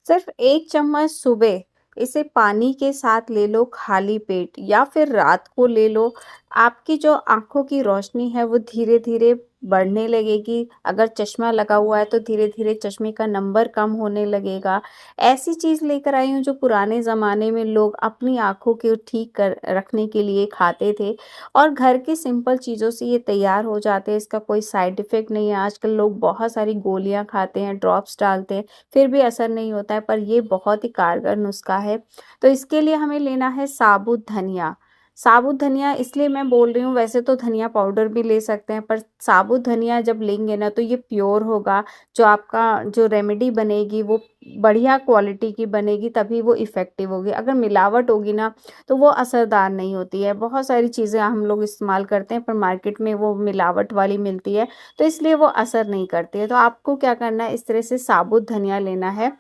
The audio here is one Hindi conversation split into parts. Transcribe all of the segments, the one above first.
सिर्फ 1 चम्मच सुबह इसे पानी के साथ ले लो खाली पेट या फिर रात को ले लो। आपकी जो आँखों की रोशनी है वो धीरे-धीरे बढ़ने लगेगी। अगर चश्मा लगा हुआ है तो धीरे-धीरे चश्मे का नंबर कम होने लगेगा। ऐसी चीज़ लेकर आई हूँ जो पुराने ज़माने में लोग अपनी आँखों को ठीक कर रखने के लिए खाते थे और घर की सिंपल चीज़ों से ये तैयार हो जाते हैं। इसका कोई साइड इफ़ेक्ट नहीं है। आजकल लोग बहुत सारी गोलियाँ खाते हैं, ड्रॉप्स डालते हैं, फिर भी असर नहीं होता है, पर ये बहुत ही कारगर नुस्खा है। तो इसके लिए हमें लेना है साबुत धनिया। साबुत धनिया इसलिए मैं बोल रही हूँ, वैसे तो धनिया पाउडर भी ले सकते हैं, पर साबुत धनिया जब लेंगे ना तो ये प्योर होगा। जो आपका जो रेमेडी बनेगी वो बढ़िया क्वालिटी की बनेगी, तभी वो इफ़ेक्टिव होगी। अगर मिलावट होगी ना तो वो असरदार नहीं होती है। बहुत सारी चीज़ें हम लोग इस्तेमाल करते हैं पर मार्केट में वो मिलावट वाली मिलती है, तो इसलिए वो असर नहीं करती है। तो आपको क्या करना है, इस तरह से साबुत धनिया लेना है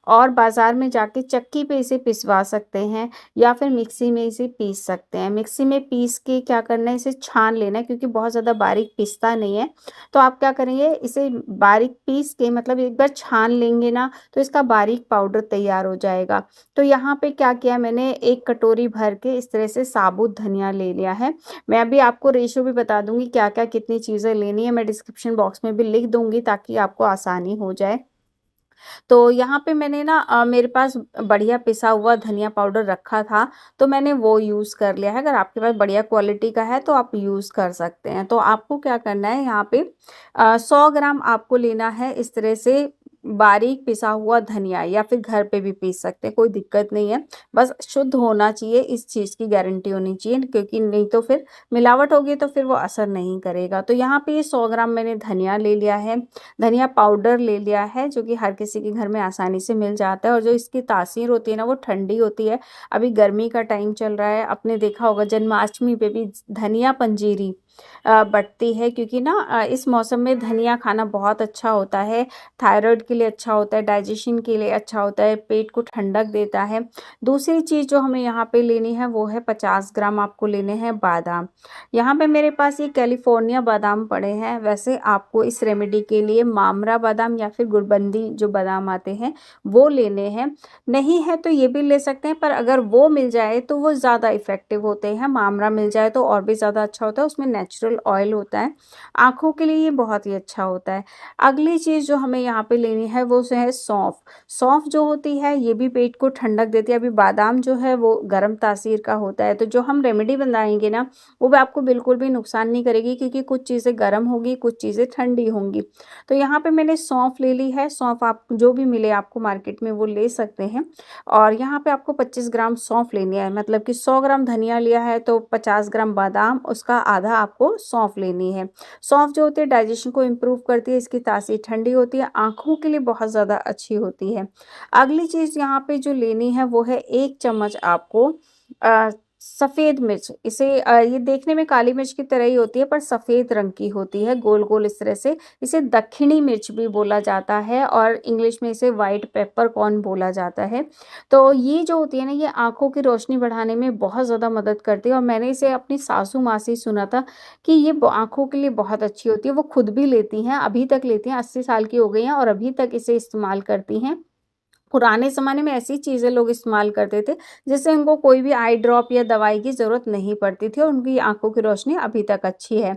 और बाज़ार में जाके चक्की पे इसे पिसवा सकते हैं या फिर मिक्सी में इसे पीस सकते हैं। मिक्सी में पीस के क्या करना है, इसे छान लेना है, क्योंकि बहुत ज़्यादा बारीक पिसता नहीं है। तो आप क्या करेंगे, इसे बारीक पीस के मतलब एक बार छान लेंगे ना तो इसका बारीक पाउडर तैयार हो जाएगा। तो यहाँ पे क्या किया मैंने, 1 कटोरी भर के इस तरह से साबुत धनिया ले लिया है। मैं अभी आपको रेशियो भी बता दूँगी क्या-क्या कितनी चीज़ें लेनी है, मैं डिस्क्रिप्शन बॉक्स में भी लिख दूँगी ताकि आपको आसानी हो जाए। तो यहाँ पे मैंने ना मेरे पास बढ़िया पिसा हुआ धनिया पाउडर रखा था, तो मैंने वो यूज़ कर लिया है। अगर आपके पास बढ़िया क्वालिटी का है तो आप यूज़ कर सकते हैं। तो आपको क्या करना है, यहाँ पे 100 ग्राम आपको लेना है इस तरह से बारीक पिसा हुआ धनिया, या फिर घर पे भी पीस सकते हैं, कोई दिक्कत नहीं है। बस शुद्ध होना चाहिए, इस चीज़ की गारंटी होनी चाहिए, क्योंकि नहीं तो फिर मिलावट होगी तो फिर वो असर नहीं करेगा। तो यहाँ पे ये 100 ग्राम मैंने धनिया ले लिया है। धनिया पाउडर ले लिया है जो कि हर किसी के घर में आसानी से मिल जाता है, और जो इसकी तासीर होती है ना वो ठंडी होती है। अभी गर्मी का टाइम चल रहा है, आपने देखा होगा जन्माष्टमी पे भी धनिया पंजीरी बँटती है, क्योंकि ना इस मौसम में धनिया खाना बहुत अच्छा होता है। थायराइड के लिए अच्छा होता है, डाइजेशन के लिए अच्छा होता है, पेट को ठंडक देता है। दूसरी चीज़ जो हमें यहाँ पे लेनी है वो है 50 ग्राम आपको लेने हैं बादाम। यहाँ पे मेरे पास ये कैलिफ़ोर्निया बादाम पड़े हैं। वैसे आपको इस रेमेडी के लिए मामरा बादाम या फिर गुड़बंदी जो बादाम आते हैं वो लेने हैं। नहीं है तो ये भी ले सकते हैं, पर अगर वो मिल जाए तो वो ज़्यादा इफ़ेक्टिव होते हैं। मामरा मिल जाए तो और भी ज़्यादा अच्छा होता है, उसमें नेचुरल ऑयल होता है। आँखों के लिए ये बहुत ही अच्छा होता है। अगली चीज़ जो हमें यहाँ पे लेनी है वो है सौंफ। सौंफ जो होती है ये भी पेट को ठंडक देती है। अभी बादाम जो है वो गर्म तासीर का होता है, तो जो हम रेमेडी बनाएँगे ना वो भी आपको बिल्कुल भी नुकसान नहीं करेगी, क्योंकि कुछ चीज़ें गर्म होंगी, कुछ चीज़ें ठंडी होंगी। तो यहाँ पे मैंने सौंफ ले ली है। सौंफ आप जो भी मिले आपको मार्केट में वो ले सकते हैं, और यहाँ पे आपको 25 ग्राम सौंफ लेनी है। मतलब कि 100 ग्राम धनिया लिया है तो 50 ग्राम बादाम, उसका आधा आपको सौंफ लेनी है। सौंफ जो होती है डाइजेशन को इम्प्रूव करती है, इसकी तासीर ठंडी होती है, आँखों के लिए बहुत ज़्यादा अच्छी होती है। अगली चीज़ यहाँ पे जो लेनी है वो है 1 चम्मच आपको सफ़ेद मिर्च। इसे ये देखने में काली मिर्च की तरह ही होती है, पर सफ़ेद रंग की होती है, गोल-गोल इस तरह से। इसे दक्षिणी मिर्च भी बोला जाता है और इंग्लिश में इसे व्हाइट पेपरकॉर्न बोला जाता है। तो ये जो होती है ना, ये आँखों की रोशनी बढ़ाने में बहुत ज़्यादा मदद करती है, और मैंने इसे अपनी सासू माँ से सुना था कि ये ब आँखों के लिए बहुत अच्छी होती है। वो खुद भी लेती हैं, अभी तक लेती हैं, 80 साल की हो गई हैं और अभी तक इसे इस्तेमाल करती हैं। पुराने ज़माने में ऐसी चीज़ें लोग इस्तेमाल करते थे, जिससे उनको कोई भी आई ड्रॉप या दवाई की ज़रूरत नहीं पड़ती थी, और उनकी आँखों की रोशनी अभी तक अच्छी है।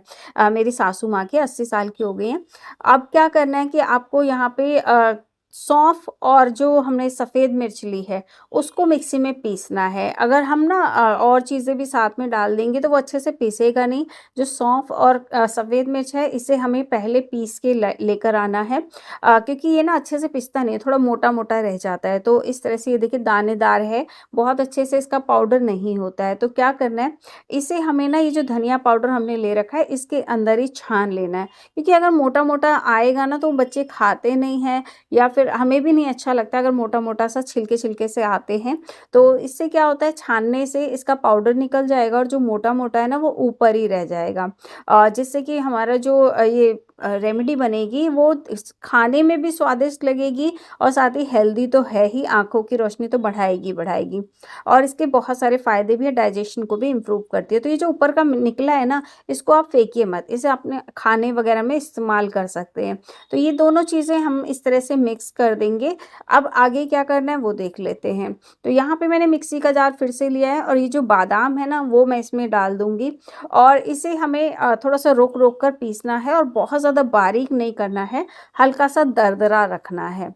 मेरी सासू माँ की 80 साल की हो गई हैं। अब क्या करना है कि आपको यहाँ पे सौंफ और जो हमने सफ़ेद मिर्च ली है, उसको मिक्सी में पीसना है। अगर हम ना और चीज़ें भी साथ में डाल देंगे तो वो अच्छे से पीसेगा नहीं। जो सौंफ और सफ़ेद मिर्च है, इसे हमें पहले पीस के लेकर आना है, क्योंकि ये ना अच्छे से पिसता नहीं है, थोड़ा मोटा-मोटा रह जाता है। तो इस तरह से ये देखिए दानेदार है, बहुत अच्छे से इसका पाउडर नहीं होता है। तो क्या करना है, इसे हमें ना ये जो धनिया पाउडर हमने ले रखा है इसके अंदर ही छान लेना है, क्योंकि अगर मोटा-मोटा आएगा ना तो बच्चे खाते नहीं हैं, या फिर हमें भी नहीं अच्छा लगता अगर मोटा-मोटा सा छिलके-छिलके से आते हैं। तो इससे क्या होता है, छानने से इसका पाउडर निकल जाएगा और जो मोटा-मोटा है ना वो ऊपर ही रह जाएगा। जिससे कि हमारा जो ये रेमेडी बनेगी वो खाने में भी स्वादिष्ट लगेगी और साथ ही हेल्दी तो है ही, आँखों की रोशनी तो बढ़ाएगी बढ़ाएगी और इसके बहुत सारे फ़ायदे भी है, डाइजेशन को भी इम्प्रूव करती है। तो ये जो ऊपर का निकला है ना, इसको आप फेंकिए मत, इसे अपने खाने वगैरह में इस्तेमाल कर सकते हैं। तो ये दोनों चीज़ें हम इस तरह से मिक्स कर देंगे। अब आगे क्या करना है वो देख लेते हैं। तो यहाँ पे मैंने मिक्सी का जार फिर से लिया है और ये जो बादाम है ना वो मैं इसमें डाल दूँगी और इसे हमें थोड़ा-सा रोक-रोक कर पीसना है और बहुत ज़्यादा बारीक नहीं करना है, हल्का-सा दरदरा रखना है।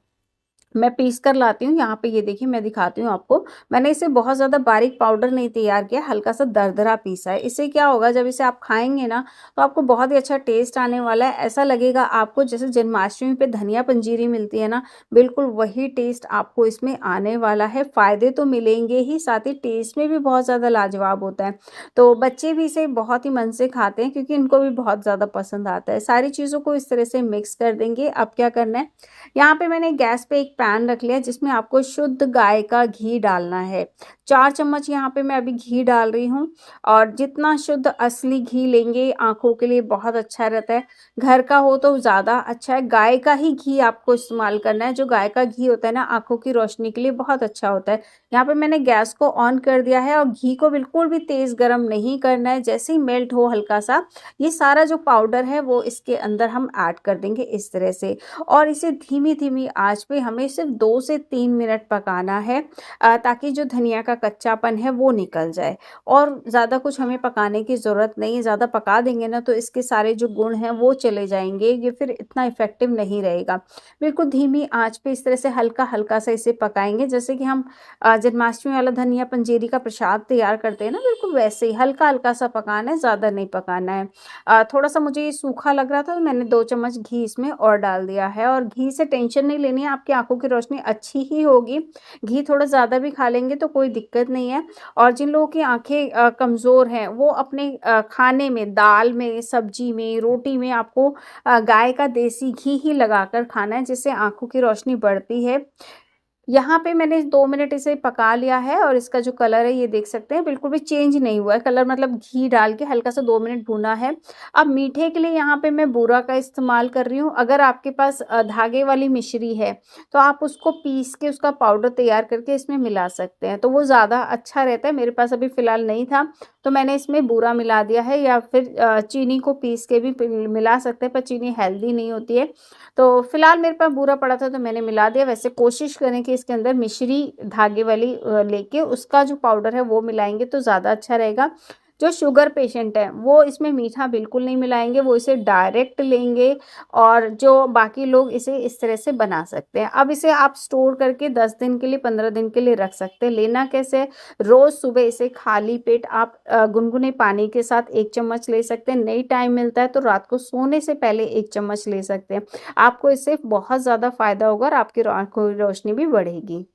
मैं पीस कर लाती हूँ, यहाँ पे ये देखिए मैं दिखाती हूँ आपको। मैंने इसे बहुत ज़्यादा बारीक पाउडर नहीं तैयार किया, हल्का-सा दरदरा पीसा है। इससे क्या होगा जब इसे आप खाएँगे ना, तो आपको बहुत ही अच्छा टेस्ट आने वाला है। ऐसा लगेगा आपको जैसे जन्माष्टमी पे धनिया पंजीरी मिलती है ना, बिल्कुल वही टेस्ट आपको इसमें आने वाला है। फ़ायदे तो मिलेंगे ही, साथ ही टेस्ट में भी बहुत ज़्यादा लाजवाब होता है। तो बच्चे भी इसे बहुत ही मन से खाते हैं क्योंकि इनको भी बहुत ज़्यादा पसंद आता है। सारी चीज़ों को इस तरह से मिक्स कर देंगे। अब क्या करना है, यहाँ पे मैंने गैस पे एक पैन रख लिया जिसमें आपको शुद्ध गाय का घी डालना है। 4 चम्मच यहाँ पे मैं अभी घी डाल रही हूँ और जितना शुद्ध असली घी लेंगे आँखों के लिए बहुत अच्छा रहता है। घर का हो तो ज़्यादा अच्छा है, गाय का ही घी आपको इस्तेमाल करना है। जो गाय का घी होता है ना आँखों की रोशनी के लिए बहुत अच्छा होता है। यहाँ पे मैंने गैस को ऑन कर दिया है और घी को बिल्कुल भी तेज़ गरम नहीं करना है। जैसे ही मेल्ट हो हल्का-सा, ये सारा जो पाउडर है वो इसके अंदर हम ऐड कर देंगे इस तरह से और इसे धीमी-धीमी आँच पे हमें सिर्फ़ 2 से 3 मिनट पकाना है ताकि जो धनिया का कच्चापन है वो निकल जाए और ज़्यादा कुछ हमें पकाने की ज़रूरत नहीं है। ज़्यादा पका देंगे ना तो इसके सारे जो गुण हैं वो चले जाएँगे, ये फिर इतना इफ़ेक्टिव नहीं रहेगा। बिल्कुल धीमी आँच पे इस तरह से हल्का-हल्का सा इसे पकाएँगे जैसे कि हम जन्माष्टमी वाला धनिया पंजीरी का प्रसाद तैयार करते हैं ना, बिल्कुल वैसे ही हल्का-हल्का सा पकाना है, ज़्यादा नहीं पकाना है। थोड़ा-सा मुझे ये सूखा लग रहा था तो मैंने 2 चम्मच घी इसमें और डाल दिया है और घी से टेंशन नहीं लेनी है, आपकी आँखों की रोशनी अच्छी ही होगी। घी थोड़ा ज़्यादा भी खा लेंगे तो कोई दिक्कत नहीं है और जिन लोगों की आँखें कमज़ोर हैं वो अपने खाने में, दाल में, सब्जी में, रोटी में आपको गाय का देसी घी ही लगाकर खाना है जिससे आँखों की रोशनी बढ़ती है। यहाँ पे मैंने 2 मिनट इसे पका लिया है और इसका जो कलर है ये देख सकते हैं बिल्कुल भी चेंज नहीं हुआ है कलर, मतलब घी डाल के हल्का सा 2 मिनट भूना है। अब मीठे के लिए यहाँ पे मैं बूरा का इस्तेमाल कर रही हूँ। अगर आपके पास धागे वाली मिश्री है तो आप उसको पीस के उसका पाउडर तैयार करके इसमें मिला सकते हैं, तो वो ज़्यादा अच्छा रहता है। मेरे पास अभी फ़िलहाल नहीं था तो मैंने इसमें बूरा मिला दिया है या फिर चीनी को पीस के भी मिला सकते हैं, पर चीनी हेल्दी नहीं होती है। तो फिलहाल मेरे पास बूरा पड़ा था तो मैंने मिला दिया। वैसे कोशिश करें कि इसके अंदर मिश्री धागे वाली लेके उसका जो पाउडर है वो मिलाएँगे तो ज़्यादा अच्छा रहेगा। जो शुगर पेशेंट हैं वो इसमें मीठा बिल्कुल नहीं मिलाएँगे, वो इसे डायरेक्ट लेंगे और जो बाकी लोग इसे इस तरह से बना सकते हैं। अब इसे आप स्टोर करके 10 दिन के लिए, 15 दिन के लिए रख सकते हैं। लेना कैसे है, रोज़ सुबह इसे खाली पेट आप गुनगुने पानी के साथ 1 चम्मच ले सकते हैं। नहीं टाइम मिलता है तो रात को सोने से पहले 1 चम्मच ले सकते हैं। आपको इससे बहुत ज़्यादा फ़ायदा होगा और आपकी आँखों की रोशनी भी बढ़ेगी।